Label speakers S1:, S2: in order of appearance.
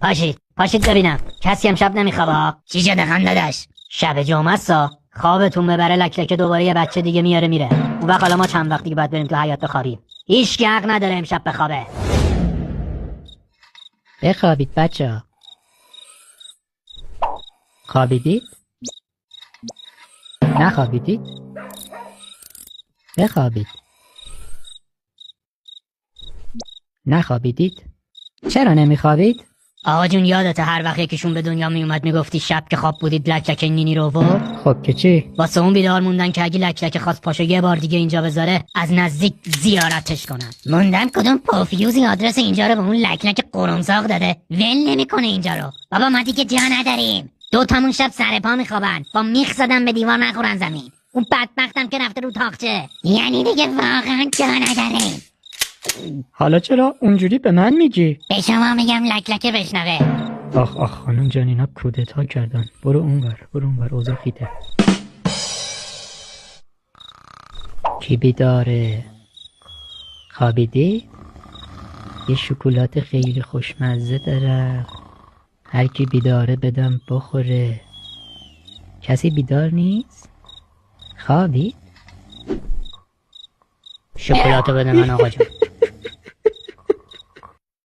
S1: پاشید ببینم کسی امشب نمیخوابه؟ چی شده خنداداش؟ شب جمعه سا خوابتون ببره لکلکه دوباره یه بچه دیگه میاره میره. اون وقت حالا ما چند وقت دیگه باید بریم تو حیاط بخوابیم. هیچ حق نداره امشب بخوابه.
S2: بخوابید بچه‌ها. خوابیدید؟ نخوابیدید؟ بخوابید. نخوابیدید؟ چرا نمیخوابید؟
S1: آقا جون یادته هر وقت یکیشون به دنیا میومد میگفتی شب که خواب بودید لکلکه نینی رو ورد؟
S2: خب که چی؟
S1: واسه اون بیدار موندن که اگه لکلکه خواست پاشو یه بار دیگه اینجا بذاره از نزدیک زیارتش کنن. موندم کدوم پوفیوزی آدرس اینجا رو به اون لکلک قرمساق داده ول نمیکنه اینجا رو. بابا ما دیگه جا نداریم. دو تامون شب سر پا میخوابن با میخ زدن به دیوار نخورن زمین. اون بدبختم که رفته رو تاقچه. یعنی دیگه واقعا جا نداریم.
S2: حالا چرا اونجوری به من میگی؟
S1: به شما میگم لکلکه بشنوه.
S2: آخ خانم جان اینا کودتا کردن. برو اونور اوضاع خیته. کی بیداره؟ خوابیدی؟ یه شکلات خیلی خوشمزه دارم، هر کی بیداره بدم بخوره. کسی بیدار نیست؟ خوابید؟
S1: شکلاتو بده من آقا جون.